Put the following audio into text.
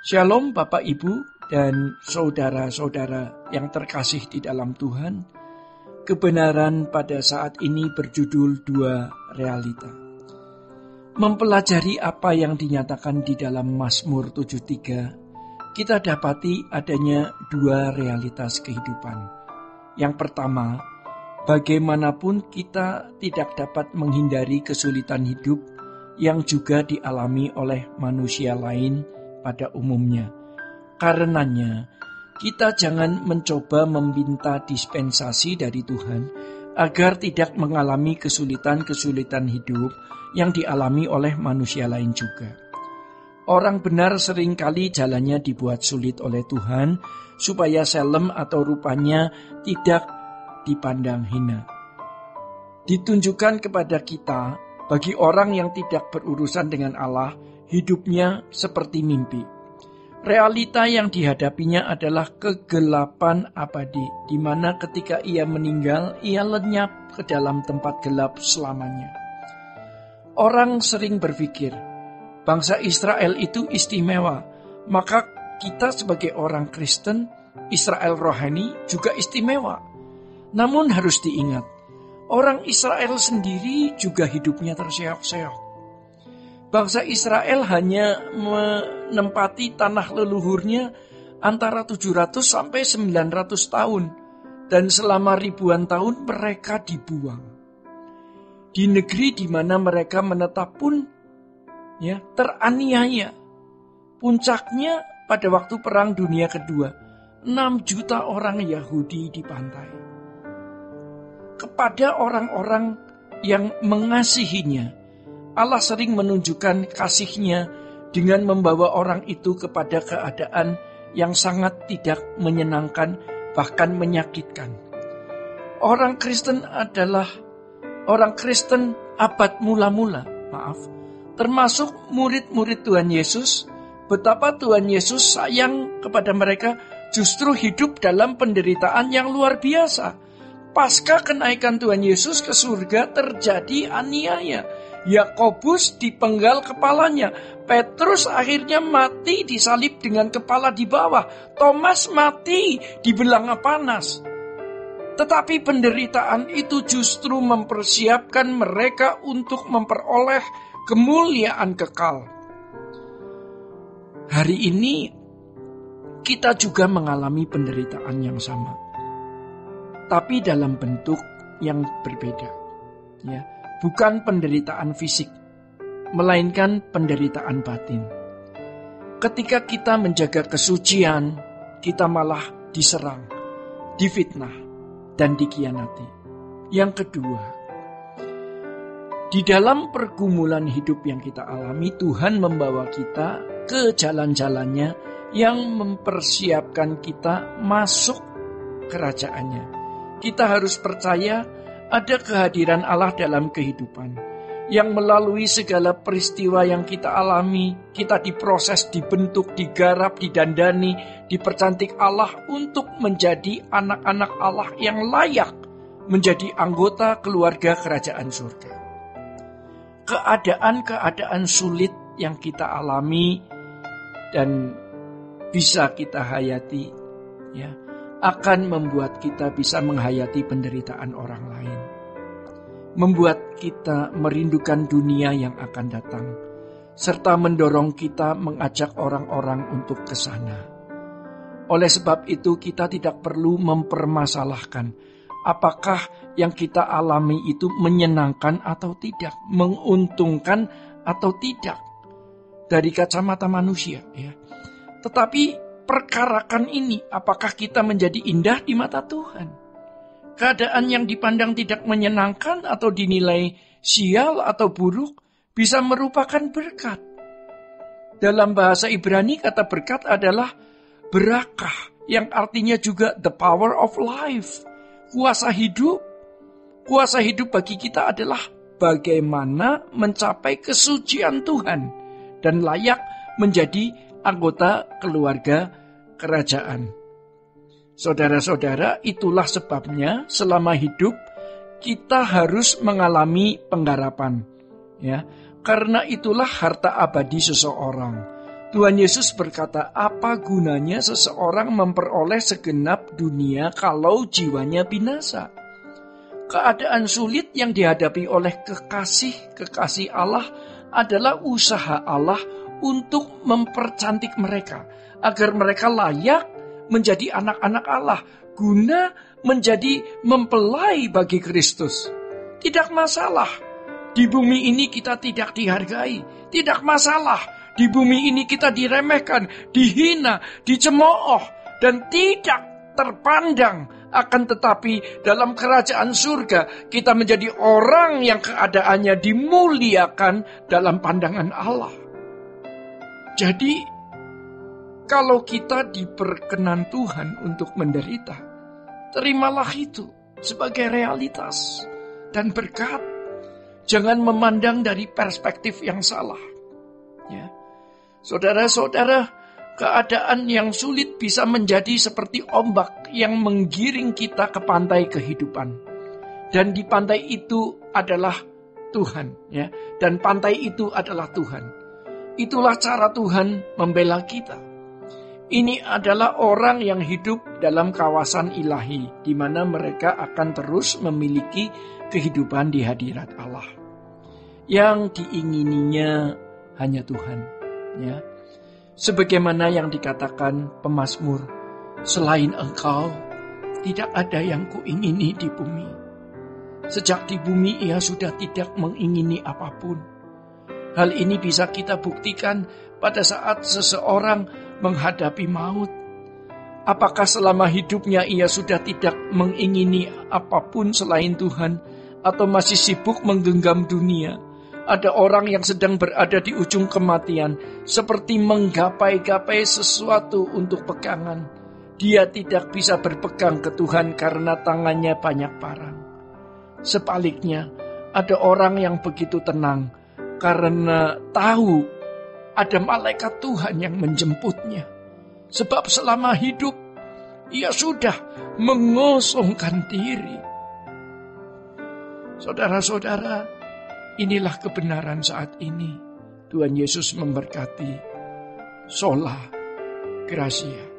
Shalom Bapak Ibu dan saudara-saudara yang terkasih di dalam Tuhan. Kebenaran pada saat ini berjudul dua realita. Mempelajari apa yang dinyatakan di dalam Mazmur 73, kita dapati adanya dua realitas kehidupan. Yang pertama, bagaimanapun kita tidak dapat menghindari kesulitan hidup yang juga dialami oleh manusia lain pada umumnya. Karenanya, kita jangan mencoba meminta dispensasi dari Tuhan agar tidak mengalami kesulitan-kesulitan hidup yang dialami oleh manusia lain juga. Orang benar seringkali jalannya dibuat sulit oleh Tuhan supaya selem atau rupanya tidak dipandang hina. Ditunjukkan kepada kita, bagi orang yang tidak berurusan dengan Allah, hidupnya seperti mimpi. Realita yang dihadapinya adalah kegelapan abadi, di mana ketika ia meninggal, ia lenyap ke dalam tempat gelap selamanya. Orang sering berpikir, bangsa Israel itu istimewa, maka kita sebagai orang Kristen, Israel rohani juga istimewa. Namun harus diingat, orang Israel sendiri juga hidupnya terseok-seok. Bangsa Israel hanya menempati tanah leluhurnya antara 700 sampai 900 tahun. Dan selama ribuan tahun mereka dibuang. Di negeri di mana mereka menetap pun teraniaya. Puncaknya pada waktu Perang Dunia Kedua, 6 juta orang Yahudi di pantai. Kepada orang-orang yang mengasihinya, Allah sering menunjukkan kasih-Nya dengan membawa orang itu kepada keadaan yang sangat tidak menyenangkan, bahkan menyakitkan. Orang Kristen abad mula-mula, termasuk murid-murid Tuhan Yesus, betapa Tuhan Yesus sayang kepada mereka justru hidup dalam penderitaan yang luar biasa. Pasca kenaikan Tuhan Yesus ke surga terjadi aniaya. Yakobus dipenggal kepalanya. Petrus akhirnya mati disalib dengan kepala di bawah. Thomas mati di belanga panas. Tetapi penderitaan itu justru mempersiapkan mereka untuk memperoleh kemuliaan kekal. Hari ini kita juga mengalami penderitaan yang sama, tapi dalam bentuk yang berbeda. Bukan penderitaan fisik, melainkan penderitaan batin. Ketika kita menjaga kesucian, kita malah diserang, difitnah, dan dikhianati. Yang kedua, di dalam pergumulan hidup yang kita alami, Tuhan membawa kita ke jalan-jalannya yang mempersiapkan kita masuk kerajaannya. Kita harus percaya ada kehadiran Allah dalam kehidupan, yang melalui segala peristiwa yang kita alami, kita diproses, dibentuk, digarap, didandani, dipercantik Allah untuk menjadi anak-anak Allah yang layak menjadi anggota keluarga kerajaan surga. Keadaan-keadaan sulit yang kita alami dan bisa kita hayati, akan membuat kita bisa menghayati penderitaan orang lain. Membuat kita merindukan dunia yang akan datang, serta mendorong kita mengajak orang-orang untuk ke sana. Oleh sebab itu kita tidak perlu mempermasalahkan apakah yang kita alami itu menyenangkan atau tidak, menguntungkan atau tidak dari kacamata manusia. Tetapi perkarakan ini, apakah kita menjadi indah di mata Tuhan? Keadaan yang dipandang tidak menyenangkan atau dinilai sial atau buruk bisa merupakan berkat. Dalam bahasa Ibrani kata berkat adalah berakah, yang artinya juga the power of life, kuasa hidup. Kuasa hidup bagi kita adalah bagaimana mencapai kesucian Tuhan dan layak menjadi anggota keluarga kerajaan. Saudara-saudara, itulah sebabnya selama hidup kita harus mengalami penggarapan. Karena itulah harta abadi seseorang. Tuhan Yesus berkata, apa gunanya seseorang memperoleh segenap dunia kalau jiwanya binasa? Keadaan sulit yang dihadapi oleh kekasih Allah adalah usaha Allah untuk mempercantik mereka, agar mereka layak menjadi anak-anak Allah, guna menjadi mempelai bagi Kristus. Tidak masalah, di bumi ini kita tidak dihargai. Tidak masalah, di bumi ini kita diremehkan, dihina, dicemooh, dan tidak terpandang. Akan tetapi dalam kerajaan surga kita menjadi orang yang keadaannya dimuliakan dalam pandangan Allah. Jadi kalau kita diperkenan Tuhan untuk menderita, terimalah itu sebagai realitas dan berkat. Jangan memandang dari perspektif yang salah. Ya. Saudara-saudara, keadaan yang sulit bisa menjadi seperti ombak yang menggiring kita ke pantai kehidupan. Dan di pantai itu adalah Tuhan, ya. Dan pantai itu adalah Tuhan. Itulah cara Tuhan membela kita. Ini adalah orang yang hidup dalam kawasan ilahi, di mana mereka akan terus memiliki kehidupan di hadirat Allah. Yang diingininya hanya Tuhan, ya. Sebagaimana yang dikatakan pemazmur, selain Engkau tidak ada yang kuingini di bumi. Sejak di bumi ia sudah tidak mengingini apapun. Hal ini bisa kita buktikan pada saat seseorang menghadapi maut. Apakah selama hidupnya ia sudah tidak mengingini apapun selain Tuhan, atau masih sibuk menggenggam dunia? Ada orang yang sedang berada di ujung kematian, seperti menggapai-gapai sesuatu untuk pegangan. Dia tidak bisa berpegang ke Tuhan karena tangannya banyak parang. Sebaliknya, ada orang yang begitu tenang karena tahu ada malaikat Tuhan yang menjemputnya. Sebab selama hidup, ia sudah mengosongkan diri. Saudara-saudara, inilah kebenaran saat ini. Tuhan Yesus memberkati. Sola Gracia.